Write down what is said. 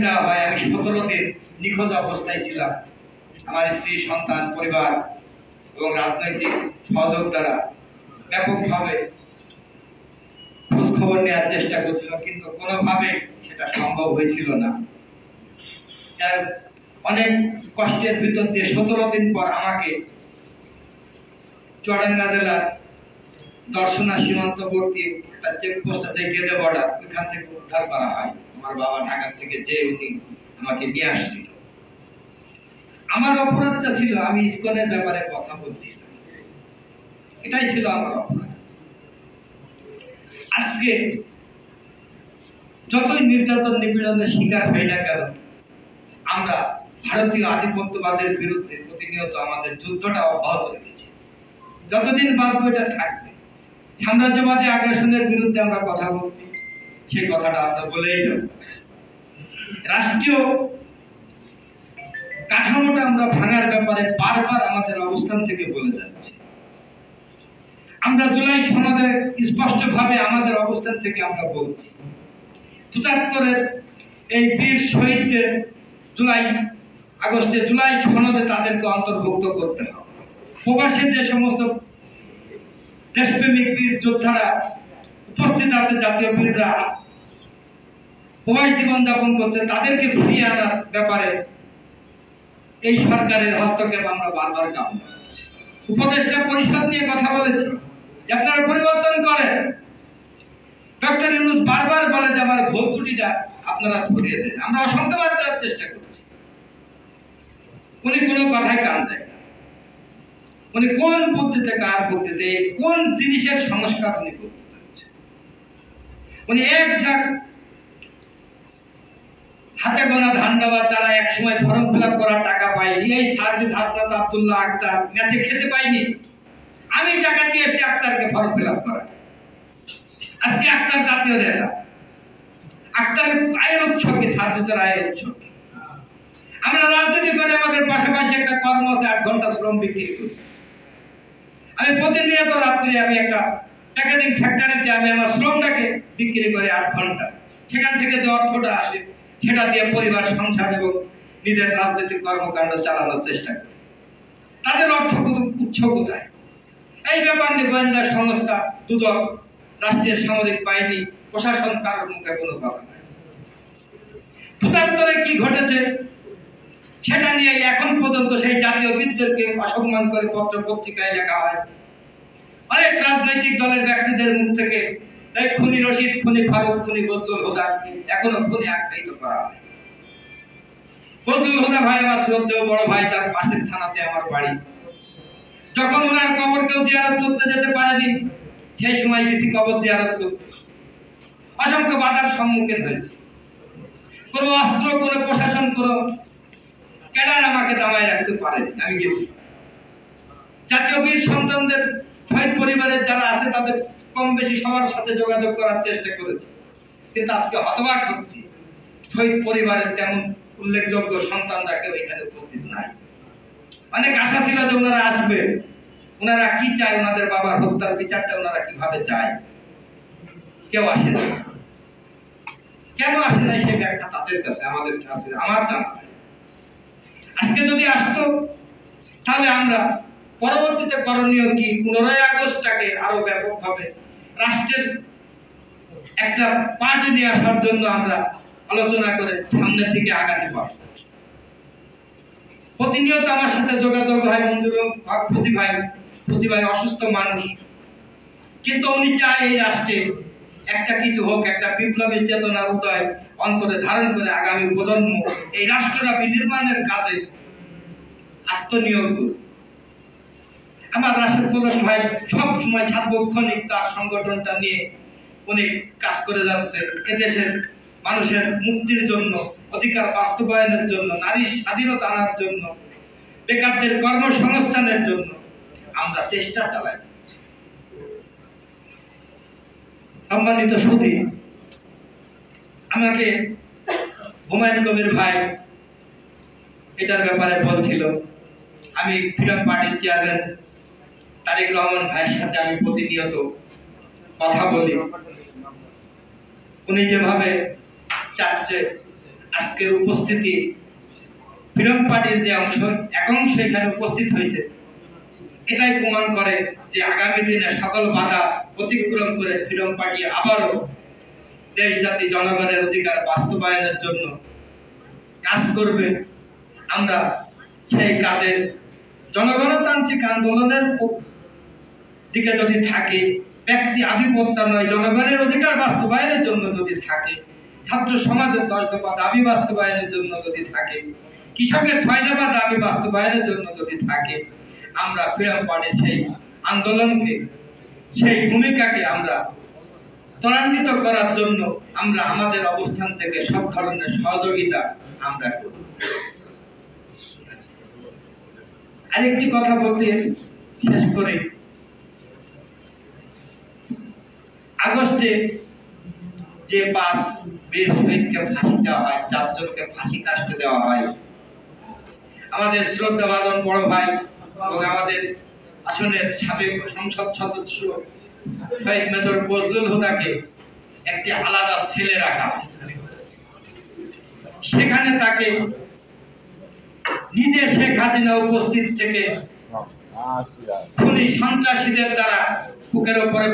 দেওয়া হয়। আমি 17 দিন নিখোঁজ অবস্থায় ছিলাম। আমার স্ত্রী, সন্তান, পরিবার এবং রাজনৈতিক সহযোদ্ধারা ব্যাপকভাবে খোঁজ খবর নেওয়ার চেষ্টা করছিল, কিন্তু কোনোভাবে সেটা সম্ভব হয়েছিল না। অনেক কষ্টের ভিতর দিয়ে 17 দিন পর আমাকে চুয়াডাঙ্গা জেলার দর্শনা সীমান্তবর্তী একটা চেকপোস্ট আছে, গেদে বর্ডার, ওইখান থেকে উদ্ধার করা হয়। আমার বাবা ঢাকা থেকে যে উনি আমাকে নিয়ে আসছিল। আমার অপরাধটা ছিল আমি ইসকনের ব্যাপারে কথা বলছিলাম, এটাই ছিল আমার অপরাধ। আজকে যতই নির্যাতন নিপীড়নের শিকার হই না কেন, আমরা ভারতীয় আধিপত্যবাদের বিরুদ্ধে প্রতিনিয়ত আমাদের যুদ্ধটা অব্যাহত রেখেছি। যতদিন বাঁচবো এটা থাকবে। সাম্রাজ্যবাদী আগ্রাসনের বিরুদ্ধে আমরা কথা বলছি, সেই কথাটা আমরা বলেই যাব। রাষ্ট্রীয় কাঠামোটা আমরা ভাঙার ব্যাপারে বারবার আমাদের অবস্থান থেকে বলে যাচ্ছি। আমরা জুলাই সনদে স্পষ্টভাবে আমাদের অবস্থান থেকে আমরা বলছি, ৭৫-এর এই বীর শহীদদের জুলাই সনদে তাদেরকে অন্তর্ভুক্ত করতে হবে। প্রবাসে যে সমস্ত দেশপ্রেমিক বীর যোদ্ধারা উপস্থিত আছে, জাতীয় বীররা প্রবাস জীবনযাপন করছে, তাদেরকে ফিরিয়ে আনার ব্যাপারে এই সরকারের হস্তক্ষেপ আমরা বারবার কামনা করছি। উপদেষ্টা পরিষদ নিয়ে কথা বলেছি, আপনারা পরিবর্তন করেন। ডক্টর ইউনূস বারবার বলে যে আমার ভুল ত্রুটিটা আপনারা ধরিয়ে দেন। আমরা অসংখ্যবার দেওয়ার চেষ্টা করছি, উনি কোনো কথায় কান দেয় না। উনি কোন বুদ্ধিতে, কার বুদ্ধিতে, কোন জিনিসের সংস্কার উনি করতে চাচ্ছেন। উনি এক ঝাঁক হাতে গোনা ধান্দাবাজ, যারা এক সময় ফর্ম ফিল আপ করার টাকা পায়নি, এই সার্জিদ হাসনাত, আব্দুল্লাহ আক্তার ম্যাচে খেতে পাইনি, আমি টাকা দিয়ে এসে আক্তারকে ফর্ম ফিল আপ করা। আজকে আক্তার জাতীয় নেতা, আক্তারের আয়ের উৎস কি? সার্জিদের আয়ের উৎস। আমরা রাজনীতি করে আমাদের পাশাপাশি একটা কর্ম আছে, 8 ঘন্টা শ্রম বিক্রি করি। আমি প্রতিনিয়ত রাত্রে আমি একটা প্যাকেজিং ফ্যাক্টরিতে আমি আমার শ্রমটাকে বিক্রি করে 8 ঘন্টা, সেখান থেকে যে অর্থটা আসে সেটা দিয়ে পরিবার, সংসার এবং নিজের রাজনৈতিক কর্মকাণ্ড চালানোর চেষ্টা করি। তাদের অর্থ উৎস কোথায়? এই ব্যাপার নিয়ে গোয়েন্দা সংস্থা, দুদক, রাষ্ট্রের সামরিক বাহিনী, প্রশাসন কারোর মুখে কোনো কথা নাই। ৭৫-এ কি ঘটেছে সেটা নিয়ে এখন পর্যন্ত সেই জাতীয় বীরদেরকে অসম্মান করে পত্র পত্রিকায় লেখা হয়। অনেক রাজনৈতিক দলের ব্যক্তিদের মুখ থেকে এই খুনি রশিদ, খুনি ফারুক, খুনি বদরুল হুদা এখনো খুনি আখ্যায়িত করা হয়। বদরুল হুদা ভাই আমার শ্রদ্ধেয় বড় ভাই, তার পাশের থানাতে আমার বাড়ি। যখন ওনার কবর কেউ জিয়ারত করতে যেতে পারেনি, সেই সময় গেছি কবর জিয়ারত করতে। অসংখ্য বাধার সম্মুখীন হয়েছে। কোনো অস্ত্র, কোনো প্রশাসন, কোনো ক্যাডার আমাকে দামায় রাখতে পারেনি। আমি গেছি। জাতীয় বীর সন্তানদের, শহীদ পরিবারের যারা আছে তাদের কম বেশি সবার সাথে যোগাযোগ করার চেষ্টা করেছি, কিন্তু আজকে হতবাক হচ্ছি, শহীদ পরিবারের তেমন উল্লেখযোগ্য সন্তানরা কেউ এখানে উপস্থিত নাই। অনেক আশা ছিল যে ওনারা আসবে, ওনারা কি চায়, ওনাদের বাবার হত্যার বিচারটা ওনারা কিভাবে চায়, কেউ আসে না। কেন আসে নাই সেই ব্যাখ্যা তাদের কাছে, আমাদের কাছে আমার জানা নাই। আজকে যদি আসতো তাহলে আমরা পরবর্তীতে করণীয় কি, 15ই আগস্টটাকে আরো ব্যাপকভাবে রাষ্ট্রের একটা পার্ট নিয়ে আসার জন্য আমরা আলোচনা করে সামনের দিকে আগাতে পারব। প্রতিনিয়ত আমার সাথে যোগাযোগ হয় মঞ্জুরুল হক ফুজি ভাই অসুস্থ মানুষ, কিন্তু উনি চায় এই রাষ্ট্রে একটা কিছু হোক, একটা বিপ্লবী চেতনার উদয় অন্তরে ধারণ করে আগামী প্রজন্ম এই রাষ্ট্রটা বিনির্মাণের কাজে আত্মনিয়োগ করুক। আমার রাশেদ প্রধান ভাই সব সময় সার্বক্ষণিক তার সংগঠনটা নিয়ে উনি কাজ করে যাচ্ছে এদেশের মানুষের মুক্তির জন্য, অধিকার বাস্তবায়নের জন্য, নারীর স্বাধীনতা আনার জন্য, বেকারদের কর্মসংস্থানের জন্য আমরা চেষ্টা চালাই। সম্মানিত সুধী, আমাকে হুমায়ুন কবির ভাই এটার ব্যাপারে বলছিল। আমি ফ্রিডম পার্টির চেয়ারম্যান তারেক রহমান ভাইয়ের সাথে আমি প্রতিনিয়ত কথা বলি। উনি যেভাবে চাচ্ছে আজকের উপস্থিতি ফ্রিডম পার্টির যে অংশ এক অংশ এখানে উপস্থিত হয়েছে, এটাই প্রমাণ করে যে আগামী দিনে সকল বাধা অতিক্রম করে ফ্রিডম পার্টি আবারও দেশ জাতি জনগণের অধিকার বাস্তবায়নের জন্য কাজ করবে। আমরা সেই কাজের জনগণতান্ত্রিক আন্দোলনের দিকে যদি থাকে, ব্যক্তি আধিপত্য নয় জনগণের অধিকার বাস্তবায়নের জন্য যদি থাকে, ছাত্র সমাজের 10 দফা দাবি বাস্তবায়নের জন্য যদি থাকে, কৃষকের 6 দফা দাবি বাস্তবায়নের জন্য যদি থাকে, আমরা ফ্রিডম পার্টির সেই আন্দোলনকে, সেই ভূমিকাকে আমরা ত্বরান্বিত করার জন্য আমরা আমাদের অবস্থান থেকে সব ধরনের সহযোগিতা আমরা করব। আরেকটি কথা বলতে শেষ করে, আগস্টে যে 5 বীর শহীদকে ফাঁসি দেওয়া হয়, 4 জনকে ফাঁসি কাস্টে দেওয়া হয়, আমাদের শ্রদ্ধাভাজন বড় ভাই এবং আমাদের আসনের সাবেক সংসদ সদস্য শহীদ মেজর বজলুল হুদাকে একটি আলাদা সেলে রাখা, সেখানে তাকে নিজে শেখ হাসিনা উপস্থিত থেকে খুনি সন্ত্রাসীদের দ্বারা বুকের উপরে